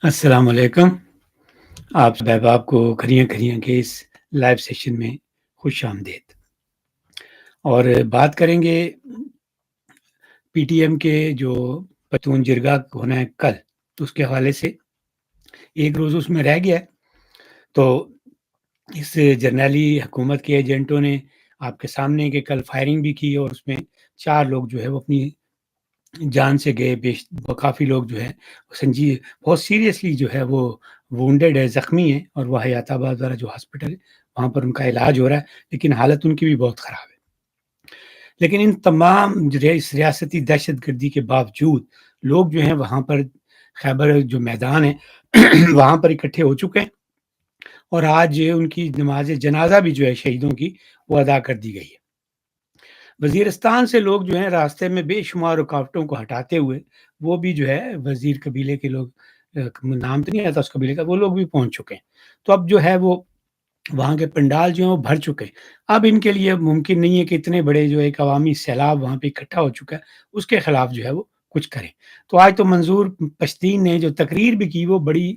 السلام علیکم۔ آپ سب احباب کو کھریاں کھریاں کے اس لائیو سیشن میں خوش آمدید، اور بات کریں گے پی ٹی ایم کے جو پتون جرگہ ہونا ہے کل، تو اس کے حوالے سے ایک روز اس میں رہ گیا ہے۔ تو اس جرنیلی حکومت کے ایجنٹوں نے آپ کے سامنے کہ کل فائرنگ بھی کی، اور اس میں 4 لوگ جو ہے وہ اپنی جان سے گئے، کافی لوگ جو ہے بہت سیریسلی جو ہے وہ وونڈیڈ ہے، زخمی ہے، اور وہ حیات آباد والا جو ہاسپٹل ہے وہاں پر ان کا علاج ہو رہا ہے، لیکن حالت ان کی بھی بہت خراب ہے۔ لیکن ان تمام اس ریاستی دہشت گردی کے باوجود لوگ جو ہیں وہاں پر خیبر جو میدان ہے وہاں پر اکٹھے ہو چکے ہیں، اور آج ان کی نماز جنازہ بھی جو ہے شہیدوں کی وہ ادا کر دی گئی ہے۔ وزیرستان سے لوگ جو ہیں راستے میں بے شمار رکاوٹوں کو ہٹاتے ہوئے، وہ بھی جو ہے وزیر قبیلے کے لوگ، نام تو نہیں آتا اس قبیلے کا، وہ لوگ بھی پہنچ چکے ہیں۔ تو اب جو ہے وہ وہاں کے پنڈال جو ہیں وہ بھر چکے ہیں۔ اب ان کے لیے ممکن نہیں ہے کہ اتنے بڑے جو ایک عوامی سیلاب وہاں پہ اکٹھا ہو چکا ہے، اس کے خلاف جو ہے وہ کچھ کریں۔ تو آج تو منظور پشتین نے جو تقریر بھی کی وہ بڑی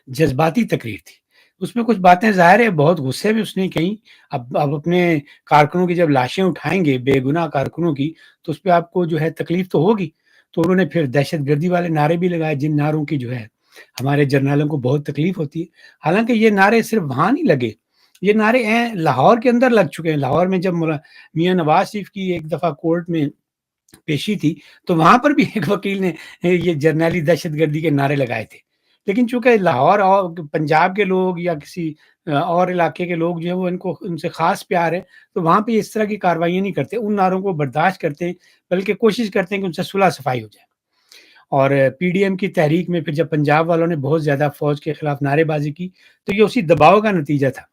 جذباتی تقریر تھی۔ اس میں کچھ باتیں ظاہر ہے بہت غصے میں اس نے کہیں۔ اب اپنے کارکنوں کی جب لاشیں اٹھائیں گے، بے گناہ کارکنوں کی، تو اس پہ آپ کو جو ہے تکلیف تو ہوگی۔ تو انہوں نے پھر دہشت گردی والے نعرے بھی لگائے، جن نعروں کی جو ہے ہمارے جرنیلوں کو بہت تکلیف ہوتی ہے۔ حالانکہ یہ نعرے صرف وہاں نہیں لگے، یہ نعرے لاہور کے اندر لگ چکے ہیں۔ لاہور میں جب میاں نواز شریف کی ایک دفعہ کورٹ میں پیشی تھی، تو وہاں پر بھی ایک وکیل نے یہ جرنیلی دہشت گردی کے نعرے لگائے تھے۔ لیکن چونکہ لاہور اور پنجاب کے لوگ یا کسی اور علاقے کے لوگ جو ہے وہ ان سے خاص پیار ہے، تو وہاں پہ اس طرح کی کارروائیاں نہیں کرتے، ان نعروں کو برداشت کرتے ہیں، بلکہ کوشش کرتے ہیں کہ ان سے صلح صفائی ہو جائے۔ اور پی ڈی ایم کی تحریک میں پھر جب پنجاب والوں نے بہت زیادہ فوج کے خلاف نعرے بازی کی، تو یہ اسی دباؤ کا نتیجہ تھا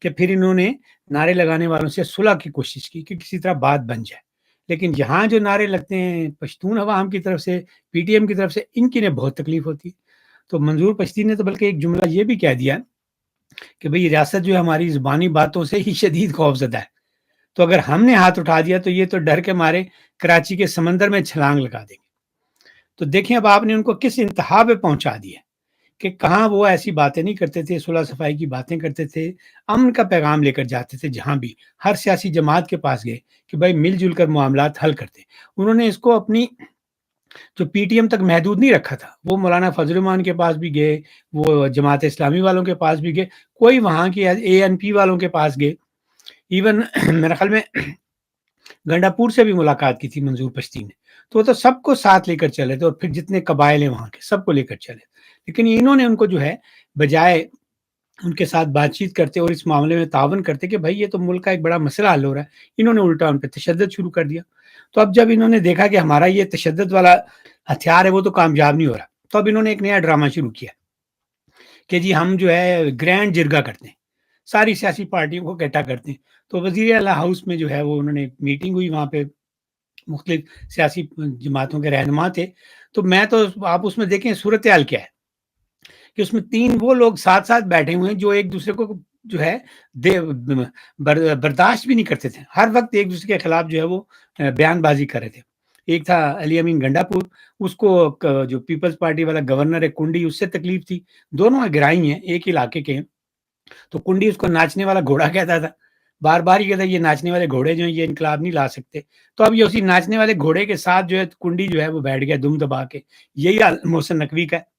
کہ پھر انہوں نے نعرے لگانے والوں سے صلح کی کوشش کی کہ کسی طرح بات بن جائے۔ لیکن یہاں جو نعرے لگتے ہیں پشتون عوام کی طرف سے، پی ٹی ایم کی طرف سے، ان کی نے بہت تکلیف ہوتی ہے۔ تو منظور پشتین نے تو بلکہ ایک جملہ یہ بھی کہہ دیا کہ بھئی ریاست جو ہے ہماری زبانی باتوں سے ہی شدید خوفزدہ ہے، تو اگر ہم نے ہاتھ اٹھا دیا تو یہ تو ڈر کے مارے کراچی کے سمندر میں چھلانگ لگا دیں گے۔ تو دیکھیں اب آپ نے ان کو کس انتہا پہ پہنچا دیا کہ کہاں وہ ایسی باتیں نہیں کرتے تھے، صلح صفائی کی باتیں کرتے تھے، امن کا پیغام لے کر جاتے تھے، جہاں بھی ہر سیاسی جماعت کے پاس گئے کہ بھائی مل جل کر معاملات حل کرتے۔ انہوں نے اس کو اپنی جو پی ٹی ایم تک محدود نہیں رکھا تھا، وہ مولانا فضل الرحمان کے پاس بھی گئے، وہ جماعت اسلامی والوں کے پاس بھی گئے، کوئی وہاں کے اے این پی والوں کے پاس گئے، ایون میرے خیال میں گنڈا پور سے بھی ملاقات کی تھی منظور پشتین نے۔ تو وہ تو سب کو ساتھ لے کر چلے تھے، اور پھر جتنے قبائل ہیں وہاں کے سب کو لے کر چلے۔ لیکن انہوں نے ان کو جو ہے بجائے ان کے ساتھ بات چیت کرتے اور اس معاملے میں تعاون کرتے کہ بھائی یہ تو ملک کا ایک بڑا مسئلہ حل ہو رہا ہے، انہوں نے الٹا ان پہ تشدد شروع کر دیا۔ تو اب جب انہوں نے دیکھا کہ ہمارا یہ تشدد والا ہتھیار ہے وہ تو کامیاب نہیں ہو رہا، تو اب انہوں نے ایک نیا ڈرامہ شروع کیا کہ جی ہم جو ہے گرینڈ جرگہ کرتے ہیں، ساری سیاسی پارٹیوں کو اکٹھا کرتے ہیں۔ تو وزیر اعلیٰ ہاؤس میں جو ہے وہ انہوں نے میٹنگ ہوئی، وہاں پہ مختلف سیاسی جماعتوں کے رہنما تھے۔ تو میں تو آپ اس میں دیکھیں صورتحال کیا ہے کہ اس میں 3 وہ لوگ ساتھ ساتھ بیٹھے ہوئے ہیں جو ایک دوسرے کو جو ہے برداشت بھی نہیں کرتے تھے، ہر وقت ایک دوسرے کے خلاف جو ہے وہ بیان بازی کر رہے تھے۔ ایک تھا علی امین گنڈا پور، اس کو جو پیپلز پارٹی والا گورنر ہے کنڈی، اس سے تکلیف تھی، دونوں گرائی ہیں، ایک علاقے کے ہیں۔ تو کنڈی اس کو ناچنے والا گھوڑا کہتا تھا، بار بار یہ کہتا ہے یہ ناچنے والے گھوڑے جو ہیں یہ انقلاب نہیں لا سکتے۔ تو اب یہ اسی ناچنے والے گھوڑے کے ساتھ جو ہے کنڈی جو ہے وہ بیٹھ گیا دم دبا کے۔ یہی حال محسن نقوی کا ہے۔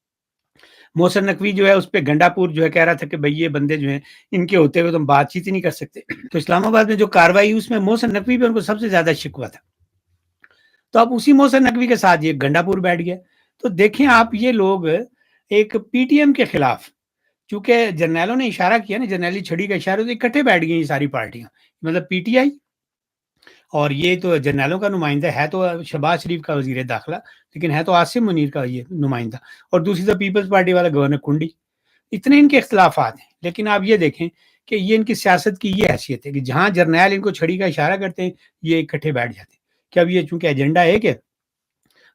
محسن نقوی جو ہے اس پہ گنڈا پور جو ہے کہہ رہا تھا کہ بھئی یہ بندے جو ہیں ان کے ہوتے ہوئے تم بات چیت ہی نہیں کر سکتے۔ تو اسلام آباد میں جو کاروائی اس میں محسن نقوی پہ ان کو سب سے زیادہ شکوہ تھا۔ تو اب اسی محسن نقوی کے ساتھ یہ گنڈا پور بیٹھ گیا۔ تو دیکھیں آپ یہ لوگ ایک پی ٹی ایم کے خلاف، چونکہ جرنیلوں نے اشارہ کیا نا، جرنیلی چھڑی کا اشارہ، تو اکٹھے بیٹھ گئی یہ ساری پارٹیاں، مطلب پی ٹی آئی، اور یہ تو جرنیلوں کا نمائندہ ہے تو شہباز شریف کا وزیر داخلہ، لیکن ہے تو عاصم منیر کا یہ نمائندہ، اور دوسری طرف پیپلز پارٹی والا گورنر کنڈی۔ اتنے ان کے اختلافات ہیں، لیکن آپ یہ دیکھیں کہ یہ ان کی سیاست کی یہ حیثیت ہے کہ جہاں جرنیل ان کو چھڑی کا اشارہ کرتے ہیں یہ اکٹھے بیٹھ جاتے ہیں کہ اب یہ چونکہ ایجنڈا ایک ہے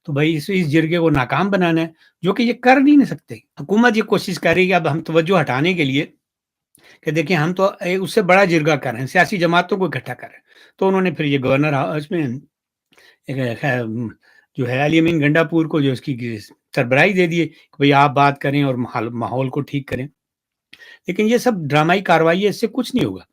تو بھائی اس جرگے کو ناکام بنانا ہے، جو کہ یہ کر نہیں سکتے۔ حکومت یہ کوشش کر رہی ہے اب ہم توجہ ہٹانے کے لیے کہ دیکھیں ہم تو اس سے بڑا جرگہ کر رہے ہیں، سیاسی جماعتوں کو اکٹھا کر رہے ہیں۔ تو انہوں نے پھر یہ گورنر اس میں جو ہے علی امین گنڈاپور کو جو اس کی سربراہی دے دیے کہ بھئی آپ بات کریں اور ماحول کو ٹھیک کریں. لیکن یہ سب ڈرامائی کارروائی ہے، اس سے کچھ نہیں ہوگا.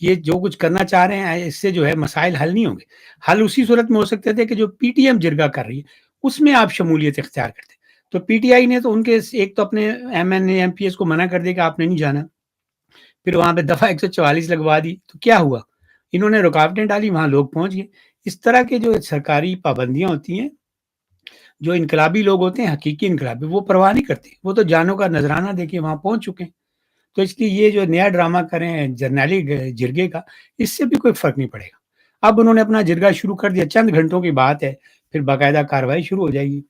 یہ جو کچھ کرنا چاہ رہے ہیں اس سے جو ہے مسائل حل نہیں ہوں گے. حل اسی صورت میں ہو سکتے تھے کہ جو پی ٹی ایم جرگہ کر رہی ہے اس میں آپ شمولیت اختیار کرتے. تو پی ٹی آئی نے تو ان کے ایک تو اپنے M N A M P S کو منع کر دیا کہ آپ نے نہیں جانا، پھر وہاں پہ دفعہ 144 لگوا دی. تو کیا ہوا؟ انہوں نے رکاوٹیں ڈالی، وہاں لوگ پہنچ گئے. اس طرح کے جو سرکاری پابندیاں ہوتی ہیں، جو انقلابی لوگ ہوتے ہیں حقیقی انقلابی، وہ پرواہ نہیں کرتے، وہ تو جانوں کا نذرانہ دے کے وہاں پہنچ چکے ہیں. تو اس لیے یہ جو نیا ڈرامہ کریں جرنیلی جرگے کا، اس سے بھی کوئی فرق نہیں پڑے گا. اب انہوں نے اپنا جرگہ شروع کر دیا، چند گھنٹوں کی بات ہے، پھر باقاعدہ کارروائی شروع ہو جائے گی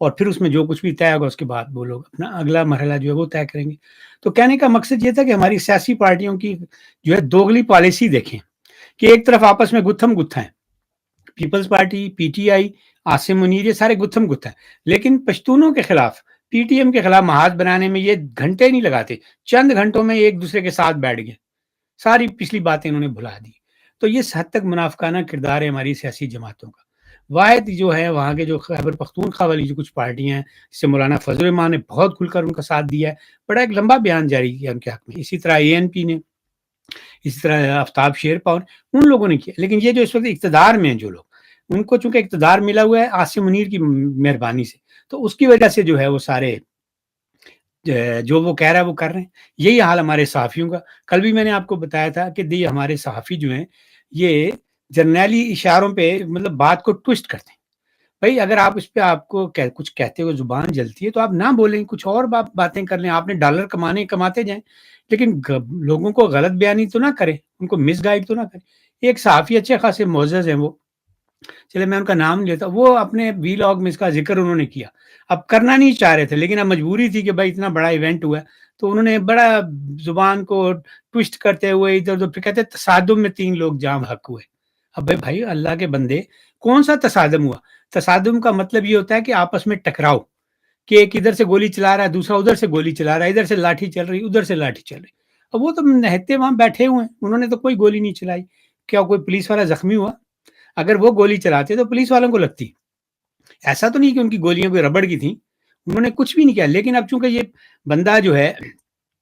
اور پھر اس میں جو کچھ بھی طے ہوگا اس کے بعد وہ لوگ اپنا اگلا مرحلہ جو ہے وہ طے کریں گے. تو کہنے کا مقصد یہ تھا کہ ہماری سیاسی پارٹیوں کی جو ہے دوگلی پالیسی دیکھیں کہ ایک طرف آپس میں گتھم گتھا ہے، پیپلز پارٹی، پی ٹی آئی، عاصم منیر، یہ سارے گتھم گتھا ہے، لیکن پشتونوں کے خلاف، پی ٹی ایم کے خلاف محاذ بنانے میں یہ گھنٹے نہیں لگاتے، چند گھنٹوں میں ایک دوسرے کے ساتھ بیٹھ گئے، ساری پچھلی باتیں انہوں نے بھلا دی. تو یہ حد تک منافقانہ کردار ہے ہماری سیاسی جماعتوں کا. واحد جو ہے وہاں کے جو خیبر پختونخوا والی جو کچھ پارٹیاں ہیں، جس سے مولانا فضل الرحمان نے بہت کھل کر ان کا ساتھ دیا ہے، بڑا ایک لمبا بیان جاری کیا ان کے حق میں. اسی طرح اے این پی نے، اسی طرح آفتاب شیرپا، ان لوگوں نے کیا. لیکن یہ جو اس وقت اقتدار میں ہیں جو لوگ، ان کو چونکہ اقتدار ملا ہوا ہے عاصم منیر کی مہربانی سے، تو اس کی وجہ سے جو ہے وہ سارے جو وہ کہہ رہا ہے وہ کر رہے ہیں. یہی حال ہمارے صحافیوں کا. کل بھی میں نے آپ کو بتایا تھا کہ ہمارے صحافی جو ہیں یہ جرنیلی اشاروں پہ مطلب بات کو ٹوسٹ کرتے ہیں. بھائی اگر آپ اس پہ آپ کو کچھ کہتے ہوئے زبان جلتی ہے تو آپ نہ بولیں، کچھ اور باتیں کر لیں. آپ نے ڈالر کماتے جائیں، لیکن لوگوں کو غلط بیانی تو نہ کریں، ان کو مس گائیڈ تو نہ کریں. ایک صحافی اچھے خاصے معزز ہیں، وہ چلے میں ان کا نام لیتا، وہ اپنے وی لاگ میں اس کا ذکر انہوں نے کیا. اب کرنا نہیں چاہ رہے تھے لیکن اب مجبوری تھی کہ بھائی اتنا بڑا ایونٹ ہوا ہے، تو انہوں نے بڑا زبان کو ٹوسٹ کرتے ہوئے ادھر ادھر، پھر کہتے تصادم میں 3 لوگ جام حق ہوئے. اب بھائی اللہ کے بندے، کون سا تصادم ہوا؟ تصادم کا مطلب یہ ہوتا ہے کہ آپس میں ٹکراؤ، کہ ایک ادھر سے گولی چلا رہا ہے، دوسرا ادھر سے گولی چلا رہا ہے، ادھر سے لاٹھی چل رہی، ادھر سے لاٹھی چل رہی. اب وہ تو نہتے وہاں بیٹھے ہوئے ہیں، انہوں نے تو کوئی گولی نہیں چلائی. کیا کوئی پولیس والا زخمی ہوا؟ اگر وہ گولی چلاتے تو پولیس والوں کو لگتی. ایسا تو نہیں کہ ان کی گولیاں کوئی ربڑ کی تھیں، انہوں نے کچھ بھی نہیں کیا. لیکن اب چونکہ یہ بندہ جو ہے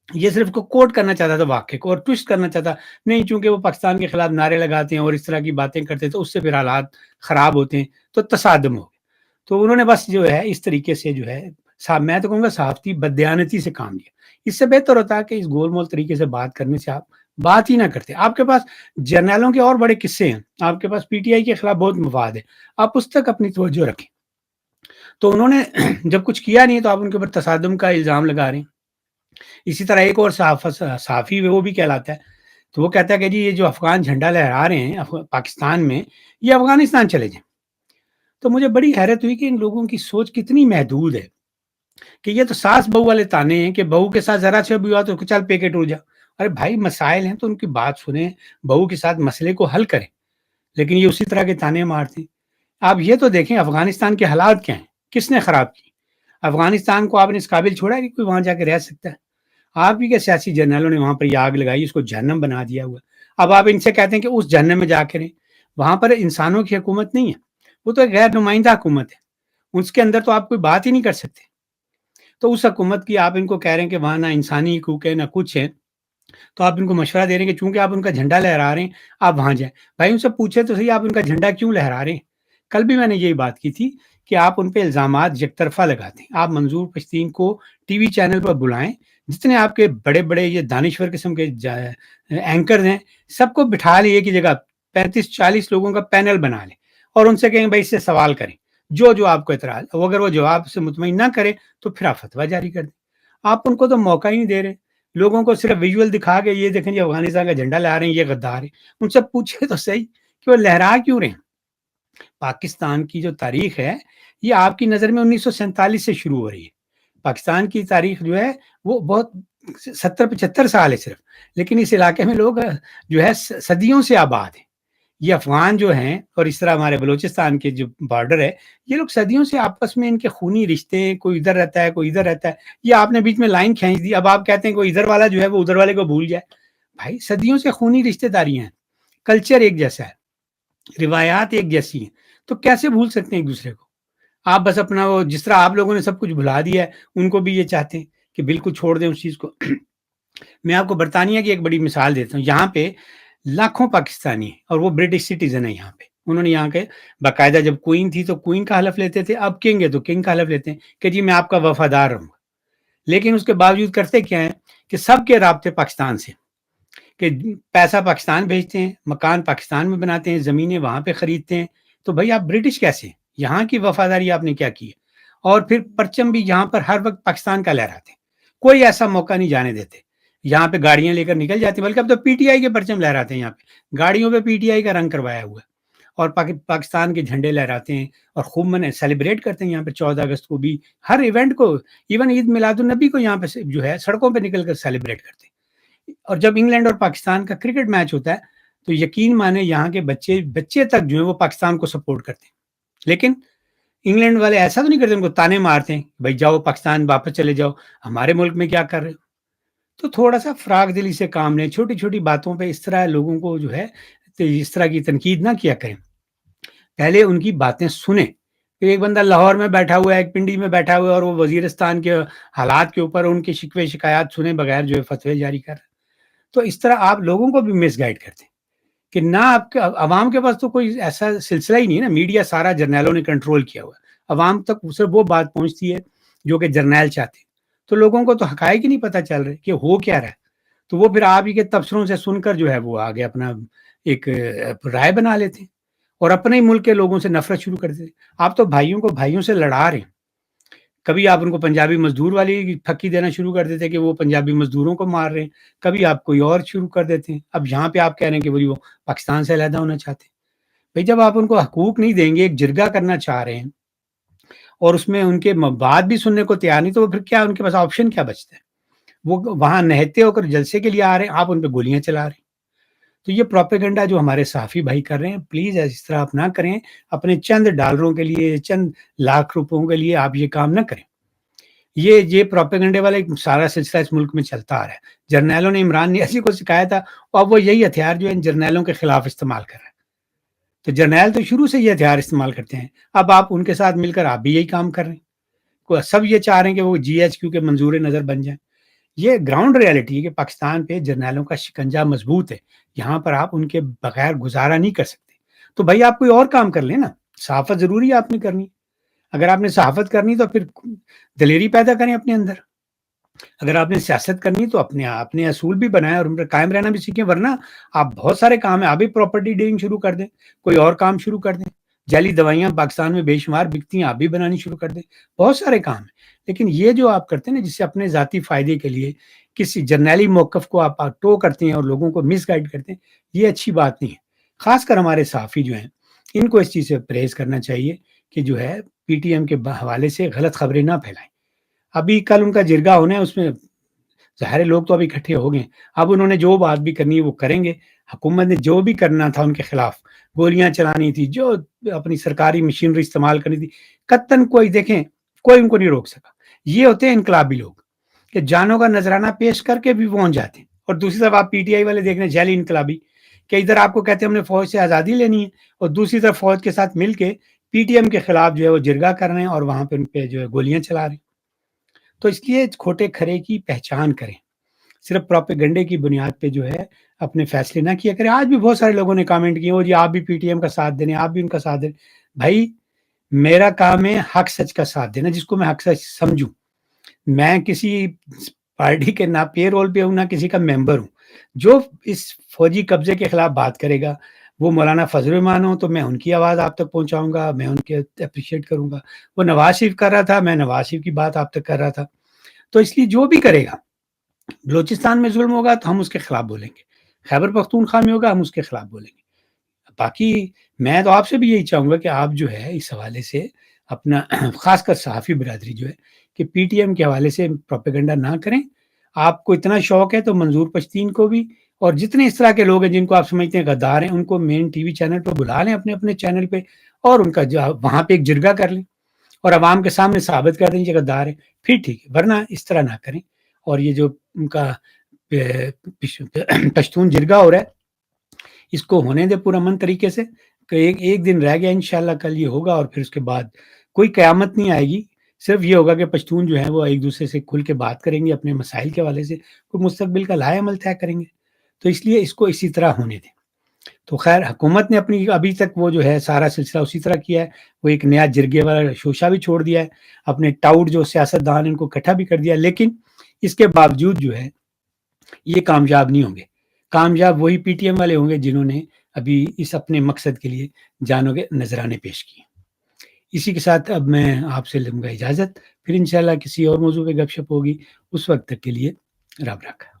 یہ صرف کو کوٹ کرنا چاہتا تھا واقعے کو اور ٹوسٹ کرنا چاہتا نہیں، چونکہ وہ پاکستان کے خلاف نعرے لگاتے ہیں اور اس طرح کی باتیں کرتے ہیں تو اس سے پھر حالات خراب ہوتے ہیں، تو تصادم ہو گئے. تو انہوں نے بس جو ہے اس طریقے سے جو ہے میں تو کہوں گا صحافتی بددیانتی سے کام لیا. اس سے بہتر ہوتا ہے کہ اس گول مول طریقے سے بات کرنے سے آپ بات ہی نہ کرتے. آپ کے پاس جرنیلوں کے اور بڑے قصے ہیں، آپ کے پاس پی ٹی آئی کے خلاف بہت مفاد ہے، آپ اس تک اپنی توجہ رکھیں. تو انہوں نے جب کچھ کیا نہیں تو آپ ان کے اوپر تصادم کا الزام لگا رہے ہیں. اسی طرح ایک اور صحافی وہ بھی کہلاتا ہے، تو وہ کہتا ہے کہ جی یہ جو افغان جھنڈا لہرا رہے ہیں پاکستان میں، یہ افغانستان چلے جائیں. تو مجھے بڑی حیرت ہوئی کہ ان لوگوں کی سوچ کتنی محدود ہے کہ یہ تو ساس بہو والے تانے ہیں کہ بہو کے ساتھ ذرا سے بھی ہوا تو چل پے کے ٹوٹ جا. ارے بھائی مسائل ہیں تو ان کی بات سنیں، بہو کے ساتھ مسئلے کو حل کریں. لیکن یہ اسی طرح کے تانے مارتے ہیں. آپ یہ تو دیکھیں افغانستان کے حالات کیا ہیں، کس نے خراب کی؟ افغانستان کو آپ نے اس قابل چھوڑا ہے کہ کوئی وہاں جا کے رہ سکتا ہے؟ آپ ہی کے سیاسی جرنیلوں نے وہاں پر یہ آگ لگائی، اس کو جہنم بنا دیا ہوا. اب آپ ان سے کہتے ہیں کہ اس جہنم میں جا کے رہیں. وہاں پر انسانوں کی حکومت نہیں ہے، وہ تو ایک غیر نمائندہ حکومت ہے، اس کے اندر تو آپ کوئی بات ہی نہیں کر سکتے. تو اس حکومت کی آپ ان کو کہہ رہے ہیں کہ وہاں نہ انسانی حقوق ہے نہ کچھ ہے، تو آپ ان کو مشورہ دے رہے ہیں کہ چونکہ آپ ان کا جھنڈا لہرا رہے ہیں آپ وہاں جائیں. بھائی ان سے پوچھے تو صحیح، آپ ان کا جھنڈا کیوں لہرا رہے ہیں؟ کل بھی میں نے یہی بات کی تھی کہ آپ ان پہ الزامات یک طرفہ لگاتے ہیں. آپ منظور پشتین کو ٹی وی چینل پر بلائیں، جتنے آپ کے بڑے بڑے یہ دانشور قسم کے اینکرز ہیں سب کو بٹھا لیے کی جگہ 35-40 لوگوں کا پینل بنا لیں اور ان سے کہیں بھائی اس سے سوال کریں جو آپ کو اعتراض، اگر وہ جواب سے مطمئن نہ کرے تو پھر آپ فتویٰ جاری کر دیں. آپ ان کو تو موقع ہی نہیں دے رہے، لوگوں کو صرف ویژول دکھا کے یہ دیکھیں جی افغانستان کا جھنڈا لہرا رہے ہیں، یہ غدار ہیں. ان سے پوچھے تو صحیح کہ وہ لہرا کیوں رہے ہیں. پاکستان کی جو تاریخ ہے یہ آپ کی نظر میں 1947 سے شروع ہو رہی ہے. پاکستان کی تاریخ جو ہے وہ بہت 70-75 سال ہے صرف، لیکن اس علاقے میں لوگ جو ہے صدیوں سے آباد ہیں. یہ افغان جو ہیں اور اس طرح ہمارے بلوچستان کے جو بارڈر ہے، یہ لوگ صدیوں سے آپس میں ان کے خونی رشتے، کوئی ادھر رہتا ہے کوئی ادھر رہتا ہے. یہ آپ نے بیچ میں لائن کھینچ دی، اب آپ کہتے ہیں کوئی ادھر والا جو ہے وہ ادھر والے کو بھول جائے. بھائی صدیوں سے خونی رشتے داریاں ہیں، کلچر ایک جیسا ہے، روایات ایک جیسی ہیں، تو کیسے بھول سکتے ہیں ایک دوسرے کو؟ آپ بس اپنا وہ جس طرح آپ لوگوں نے سب کچھ بھلا دیا ہے، ان کو بھی یہ چاہتے ہیں کہ بالکل چھوڑ دیں اس چیز کو۔ میں آپ کو برطانیہ کی ایک بڑی مثال دیتا ہوں، یہاں پہ لاکھوں پاکستانی ہیں اور وہ برٹش سٹیزن ہیں یہاں پہ، انہوں نے یہاں کے باقاعدہ جب کوئین تھی تو کوئین کا حلف لیتے تھے، اب کنگ ہے تو کنگ کا حلف لیتے ہیں کہ جی میں آپ کا وفادار رہوں گا، لیکن اس کے باوجود کرتے کیا ہیں کہ سب کے رابطے پاکستان سے، کہ پیسہ پاکستان بھیجتے ہیں، مکان پاکستان میں بناتے ہیں، زمینیں وہاں پہ خریدتے ہیں، تو بھائی آپ برٹش کیسے ہیں؟ یہاں کی وفاداری آپ نے کیا کی ہے؟ اور پھر پرچم بھی یہاں پر ہر وقت پاکستان کا لہراتے ہیں، کوئی ایسا موقع نہیں جانے دیتے، یہاں پہ گاڑیاں لے کر نکل جاتے ہیں، بلکہ اب تو پی ٹی آئی کے پرچم لہراتے ہیں، یہاں پہ گاڑیوں پہ پی ٹی آئی کا رنگ کروایا ہوا ہے، اور پاکستان کے جھنڈے لہراتے ہیں اور خوب سیلیبریٹ کرتے ہیں یہاں پہ 14 اگست کو بھی، ہر ایونٹ کو، ایون عید میلاد النبی کو یہاں پہ جو ہے سڑکوں پہ نکل کر سیلیبریٹ کرتے ہیں۔ اور جب انگلینڈ اور پاکستان کا کرکٹ میچ ہوتا ہے تو یقین مانے یہاں کے بچے تک جو ہے وہ پاکستان کو سپورٹ کرتے ہیں، لیکن انگلینڈ والے ایسا تو نہیں کرتے، ان کو تانے مارتے ہیں بھائی جاؤ پاکستان واپس چلے جاؤ، ہمارے ملک میں کیا کر رہے ہو؟ تو تھوڑا سا فراغ دلی سے کام لیں، چھوٹی چھوٹی باتوں پہ اس طرح لوگوں کو جو ہے اس طرح کی تنقید نہ کیا کریں، پہلے ان کی باتیں سنیں۔ پھر ایک بندہ لاہور میں بیٹھا ہوا ہے، ایک پنڈی میں بیٹھا ہوا ہے، اور وہ وزیرستان کے حالات کے اوپر ان کے شکوے شکایات سنے بغیر جو ہے فتوے جاری کر رہا ہے، تو اس طرح آپ لوگوں کو بھی مس گائڈ کرتے ہیں کہ نہ آپ کے عوام کے پاس تو کوئی ایسا سلسلہ ہی نہیں ہے نا، میڈیا سارا جرنیلوں نے کنٹرول کیا ہوا ہے، عوام تک صرف وہ بات پہنچتی ہے جو کہ جرنیل چاہتے ہیں، تو لوگوں کو تو حقائق ہی نہیں پتہ چل رہے کہ ہو کیا رہا ہے، تو وہ پھر آپ ہی کے تبصروں سے سن کر جو ہے وہ آگے اپنا ایک رائے بنا لیتے ہیں اور اپنے ہی ملک کے لوگوں سے نفرت شروع کر دیتے ہیں۔ آپ تو بھائیوں کو بھائیوں سے لڑا رہے ہیں، کبھی آپ ان کو پنجابی مزدور والی پھکی دینا شروع کر دیتے ہیں کہ وہ پنجابی مزدوروں کو مار رہے ہیں، کبھی آپ کوئی اور شروع کر دیتے ہیں، اب یہاں پہ آپ کہہ رہے ہیں کہ وہ پاکستان سے علیحدہ ہونا چاہتے ہیں۔ بھئی جب آپ ان کو حقوق نہیں دیں گے، ایک جرگہ کرنا چاہ رہے ہیں اور اس میں ان کے بات بھی سننے کو تیار نہیں، تو وہ پھر کیا ان کے پاس آپشن کیا بچتا ہے؟ وہ وہاں نہتے ہو کر جلسے کے لیے آ رہے ہیں، آپ ان پہ گولیاں چلا رہے ہیں۔ تو یہ پروپیگنڈا جو ہمارے صحافی بھائی کر رہے ہیں، پلیز اس طرح آپ نہ کریں، اپنے چند ڈالروں کے لیے، چند لاکھ روپوں کے لیے آپ یہ کام نہ کریں۔ یہ پروپیگنڈے والا ایک سارا سلسلہ اس ملک میں چلتا آ رہا ہے۔ جرنیلوں نے عمران نیازی کو سکھایا تھا، اور اب وہ یہی ہتھیار جو ہے ان جرنیلوں کے خلاف استعمال کر رہا ہے۔ تو جرنیل تو شروع سے یہ ہتھیار استعمال کرتے ہیں، اب آپ ان کے ساتھ مل کر آپ بھی یہی کام کر رہے ہیں، سب یہ چاہ رہے ہیں کہ وہ جی ایچ کیو کے منظور نظر بن جائیں۔ یہ گراؤنڈ ریالٹی ہے کہ پاکستان پہ جرنیلوں کا شکنجہ مضبوط ہے، یہاں پر آپ ان کے بغیر گزارا نہیں کر سکتے، تو بھائی آپ کوئی اور کام کر لیں نا، صحافت ضروری ہے آپ نے کرنی، اگر آپ نے صحافت کرنی تو پھر دلیری پیدا کریں اپنے اندر، اگر آپ نے سیاست کرنی تو اپنے اصول بھی بنائیں اور ان پر قائم رہنا بھی سیکھیں، ورنہ آپ بہت سارے کام ہیں، آپ بھی پراپرٹی ڈیلنگ شروع کر دیں، کوئی اور کام شروع کر دیں، جعلی دوائیاں پاکستان میں بے شمار بکتی ہیں، آپ بھی بنانی شروع کر دیں، بہت سارے کام ہیں، لیکن یہ جو آپ کرتے ہیں نا، جس سے اپنے ذاتی فائدے کے لیے کسی جرنیلی موقف کو آپ ٹو کرتے ہیں اور لوگوں کو مس گائڈ کرتے ہیں، یہ اچھی بات نہیں ہے۔ خاص کر ہمارے صحافی جو ہیں، ان کو اس چیز سے پرہیز کرنا چاہیے کہ جو ہے پی ٹی ایم کے حوالے سے غلط خبریں نہ پھیلائیں۔ ابھی کل ان کا جرگہ ہونا ہے، اس میں ظاہر لوگ تو ابھی اکٹھے ہو گئے، اب انہوں نے جو بات بھی کرنی ہے وہ کریں گے، حکومت نے جو بھی کرنا تھا ان کے خلاف، گولیاں چلانی تھی، جو اپنی سرکاری مشینری استعمال کرنی تھی، قطعاً کوئی دیکھیں کوئی ان کو نہیں روک سکا۔ یہ ہوتے ہیں انقلابی لوگ کہ جانوں کا نذرانہ پیش کر کے بھی پہنچ جاتے ہیں، اور دوسری طرف آپ پی ٹی آئی والے دیکھ رہے ہیں جعلی انقلابی، کہ ادھر آپ کو کہتے ہیں ہم نے فوج سے آزادی لینی ہے، اور دوسری طرف فوج کے ساتھ مل کے پی ٹی ایم کے خلاف جو ہے وہ جرگہ کر رہے ہیں اور وہاں پہ ان پہ جو ہے گولیاں چلا رہے ہیں۔ تو اس لیے کھوٹے کھرے کی پہچان کریں، صرف پروپیگنڈے کی بنیاد پہ جو ہے اپنے فیصلے نہ کیا کریں۔ آج بھی بہت سارے لوگوں نے کامنٹ کیے، وہ جی آپ بھی پی ٹی ایم کا ساتھ دیں، آپ بھی ان کا ساتھ دیں۔ بھائی میرا کام ہے حق سچ کا ساتھ دینا، جس کو میں حق سچ سمجھوں، میں کسی پارٹی کے نہ پے رول پہ ہوں نہ کسی کا ممبر ہوں، جو اس فوجی قبضے کے خلاف بات کرے گا وہ مولانا فضل الرحمان ہو تو میں ان کی آواز آپ تک پہنچاؤں گا، میں ان کے اپریشیٹ کروں گا، وہ نواز شریف کر رہا تھا میں نواز شریف کی بات آپ تک کر رہا تھا، تو اس لیے جو بھی کرے گا، بلوچستان میں ظلم ہوگا تو ہم اس کے خلاف بولیں گے، خیبر پختونخوا میں ہوگا ہم اس کے خلاف بولیں گے۔ باقی میں تو آپ سے بھی یہی چاہوں گا کہ آپ جو ہے اس حوالے سے اپنا خاص کر صحافی برادری جو ہے کہ پی ٹی ایم کے حوالے سے پروپیگنڈا نہ کریں۔ آپ کو اتنا شوق ہے تو منظور پشتین کو بھی اور جتنے اس طرح کے لوگ ہیں جن کو آپ سمجھتے ہیں غدار ہیں، ان کو مین ٹی وی چینل پہ بلا لیں، اپنے اپنے چینل پہ، اور ان کا وہاں پہ ایک جرگہ کر لیں اور عوام کے سامنے ثابت کر دیں کہ غدار ہیں، پھر ٹھیک ہے، ورنہ اس طرح نہ کریں۔ اور یہ جو ان کا پشتون جرگہ ہو رہا ہے اس کو ہونے دے پورا من طریقے سے، کہ ایک دن رہ گیا، انشاءاللہ کل یہ ہوگا، اور پھر اس کے بعد کوئی قیامت نہیں آئے گی، صرف یہ ہوگا کہ پشتون جو ہیں وہ ایک دوسرے سے کھل کے بات کریں گے اپنے مسائل کے حوالے سے، کوئی مستقبل کا لائحہ عمل طے کریں گے، تو اس لیے اس کو اسی طرح ہونے دیں۔ تو خیر حکومت نے اپنی ابھی تک وہ جو ہے سارا سلسلہ اسی طرح کیا ہے، وہ ایک نیا جرگے والا شوشہ بھی چھوڑ دیا ہے، اپنے ٹاؤٹ جو سیاستدان ان کو اکٹھا بھی کر دیا، لیکن اس کے باوجود جو ہے یہ کامیاب نہیں ہوں گے۔ کامیاب وہی پی ٹی ایم والے ہوں گے جنہوں نے ابھی اس اپنے مقصد کے لیے جانوں کے نذرانے پیش کیے۔ اسی کے ساتھ اب میں آپ سے لوں گا اجازت، پھر انشاءاللہ کسی اور موضوع پہ گپ شپ ہوگی، اس وقت تک کے لیے رب رکھ۔